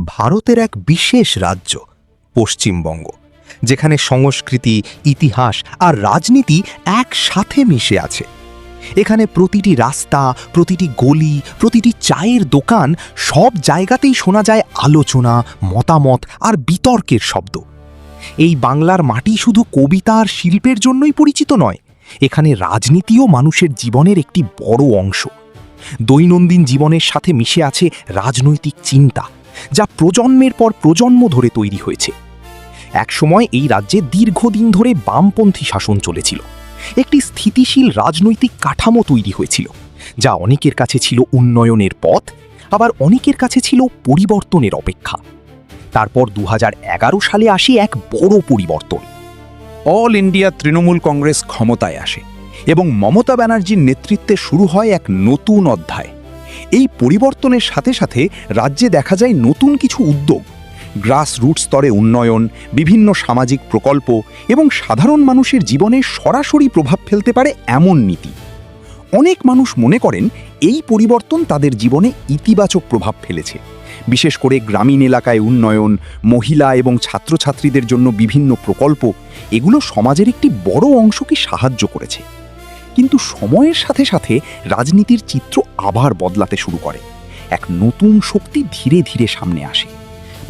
ভারতের এক বিশেষ রাজ্য পশ্চিমবঙ্গ, যেখানে সংস্কৃতি, ইতিহাস আর রাজনীতি একসাথে মিশে আছে। এখানে প্রতিটি রাস্তা, প্রতিটি গলি, প্রতিটি চায়ের দোকান, সব জায়গাতেই শোনা যায় আলোচনা, মতামত আর বিতর্কের শব্দ। এই বাংলার মাটি শুধু কবিতা আর শিল্পের জন্যই পরিচিত নয়, এখানে রাজনীতিও মানুষের জীবনের একটি বড় অংশ। দৈনন্দিন জীবনের সাথে মিশে আছে রাজনৈতিক চিন্তা, যা প্রজন্মের পর প্রজন্ম ধরে তৈরি হয়েছে। একসময় এই রাজ্যে দীর্ঘদিন ধরে বামপন্থী শাসন চলেছিল। একটি স্থিতিশীল রাজনৈতিক কাঠামো তৈরি হয়েছিল, যা অনেকের কাছে ছিল উন্নয়নের পথ, আবার অনেকের কাছে ছিল পরিবর্তনের অপেক্ষা। তারপর 2011 সালে আসে এক বড় পরিবর্তন। অল ইন্ডিয়া তৃণমূল কংগ্রেস ক্ষমতায় আসে এবং মমতা ব্যানার্জির নেতৃত্বে শুরু হয় এক নতুন অধ্যায়। এই পরিবর্তনের সাথে সাথে রাজ্যে দেখা যায় নতুন কিছু উদ্যোগ, গ্রাসরুট স্তরে উন্নয়ন, বিভিন্ন সামাজিক প্রকল্প এবং সাধারণ মানুষের জীবনে সরাসরি প্রভাব ফেলতে পারে এমন নীতি। অনেক মানুষ মনে করেন এই পরিবর্তন তাদের জীবনে ইতিবাচক প্রভাব ফেলেছে। বিশেষ করে গ্রামীণ এলাকায় উন্নয়ন, মহিলা এবং ছাত্রছাত্রীদের জন্য বিভিন্ন প্রকল্প, এগুলো সমাজের একটি বড় অংশকে সাহায্য করেছে। কিন্তু সময়ের সাথে সাথে রাজনীতির চিত্র আবার বদলাতে শুরু করে। এক নতুন শক্তি ধীরে ধীরে সামনে আসে।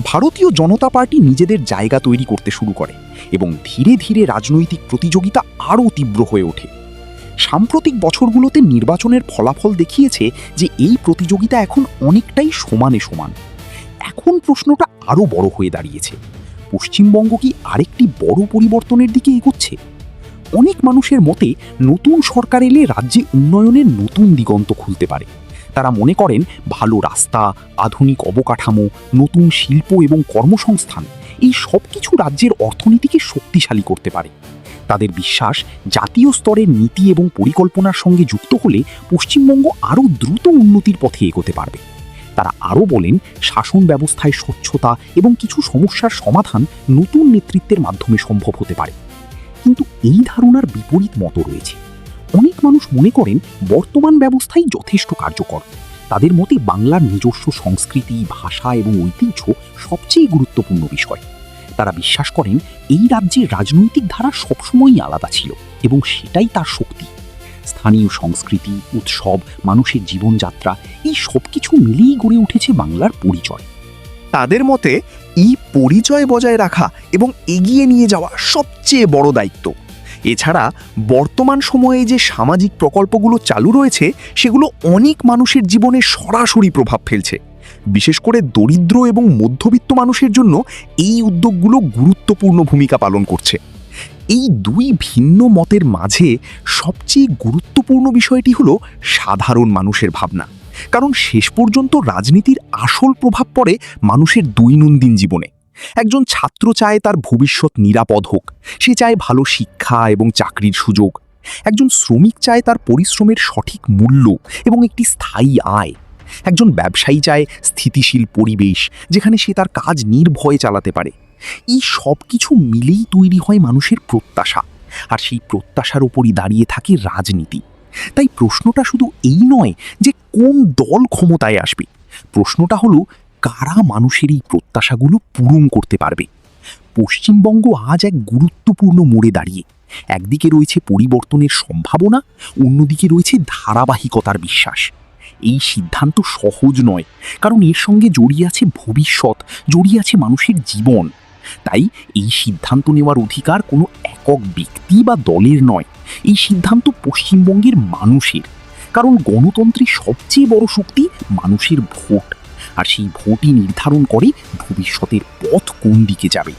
ভারতীয় জনতা পার্টি নিজেদের জায়গা তৈরি করতে শুরু করে এবং ধীরে ধীরে রাজনৈতিক প্রতিযোগিতা আরও তীব্র হয়ে ওঠে। সাম্প্রতিক বছরগুলোতে নির্বাচনের ফলাফল দেখিয়েছে যে এই প্রতিযোগিতা এখন অনেকটাই সমানে সমান। এখন প্রশ্নটা আরও বড় হয়ে দাঁড়িয়েছে, পশ্চিমবঙ্গ কি আরেকটি বড় পরিবর্তনের দিকে এগোচ্ছে? অনেক মানুষের মতে নতুন সরকার এলে রাজ্যে উন্নয়নের নতুন দিগন্ত খুলতে পারে। তারা মনে করেন ভালো রাস্তা, আধুনিক অবকাঠামো, নতুন শিল্প এবং কর্মসংস্থান, এই সব কিছু রাজ্যের অর্থনীতিকে শক্তিশালী করতে পারে। তাদের বিশ্বাস, জাতীয় স্তরের নীতি এবং পরিকল্পনার সঙ্গে যুক্ত হলে পশ্চিমবঙ্গ আরও দ্রুত উন্নতির পথে এগোতে পারবে। তারা আরও বলেন, শাসন ব্যবস্থায় স্বচ্ছতা এবং কিছু সমস্যার সমাধান নতুন নেতৃত্বের মাধ্যমে সম্ভব হতে পারে। কিন্তু এই ধারণার বিপরীত মত রয়েছে। অনেক মানুষ মনে করেন বর্তমান ব্যবস্থাই যথেষ্ট কার্যকর। তাদের মতে বাংলার নিজস্ব সংস্কৃতি, ভাষা এবং ঐতিহ্য সবচেয়ে গুরুত্বপূর্ণ বিষয়। তারা বিশ্বাস করেন এই রাজ্যের রাজনৈতিক ধারা সবসময়ই আলাদা ছিল এবং সেটাই তার শক্তি। স্থানীয় সংস্কৃতি, উৎসব, মানুষের জীবনযাত্রা, এই সব কিছু মিলিয়েই গড়ে উঠেছে বাংলার পরিচয়। তাদের মতে এই পরিচয় বজায় রাখা এবং এগিয়ে নিয়ে যাওয়া সবচেয়ে বড় দায়িত্ব। এছাড়া বর্তমান সময়ে যে সামাজিক প্রকল্পগুলো চালু রয়েছে, সেগুলো অনেক মানুষের জীবনে সরাসরি প্রভাব ফেলছে। বিশেষ করে দরিদ্র এবং মধ্যবিত্ত মানুষের জন্য এই উদ্যোগগুলো গুরুত্বপূর্ণ ভূমিকা পালন করছে। এই দুই ভিন্ন মতের মাঝে সবচেয়ে গুরুত্বপূর্ণ বিষয়টি হলো সাধারণ মানুষের ভাবনা। কারণ শেষ পর্যন্ত রাজনীতির আসল প্রভাব পড়ে মানুষের দৈনন্দিন জীবনে। একজন ছাত্র চায় তার ভবিষ্যৎ নিরাপদ হোক, সে চায় ভালো শিক্ষা এবং চাকরির সুযোগ। একজন শ্রমিক চায় তার পরিশ্রমের সঠিক মূল্য এবং একটি স্থায়ী আয়। একজন ব্যবসায়ী চায় স্থিতিশীল পরিবেশ, যেখানে সে তার কাজ নির্ভয়ে চালাতে পারে। এই সব কিছু মিলেই তৈরি হয় মানুষের প্রত্যাশা, আর সেই প্রত্যাশার উপরই দাঁড়িয়ে থাকে রাজনীতি। তাই প্রশ্নটা শুধু এই নয় যে কোন দল ক্ষমতায় আসবে, প্রশ্নটা হলো কারা মানুষের এই প্রত্যাশাগুলো পূরণ করতে পারবে। পশ্চিমবঙ্গ আজ এক গুরুত্বপূর্ণ মোড়ে দাঁড়িয়ে। একদিকে রয়েছে পরিবর্তনের সম্ভাবনা, অন্যদিকে রয়েছে ধারাবাহিকতার বিশ্বাস। এই সিদ্ধান্ত সহজ নয়, কারণ এর সঙ্গে জড়িয়ে আছে ভবিষ্যৎ, জড়িয়ে আছে মানুষের জীবন। তাই এই সিদ্ধান্ত নেওয়ার অধিকার কোনো একক ব্যক্তি বা দলের নয়, এই সিদ্ধান্ত পশ্চিমবঙ্গের মানুষের। কারণ গণতন্ত্রের সবচেয়ে বড় শক্তি মানুষের ভোট, আর সেই ভোটই নির্ধারণ করে ভবিষ্যতের পথ কোন দিকে যাবে।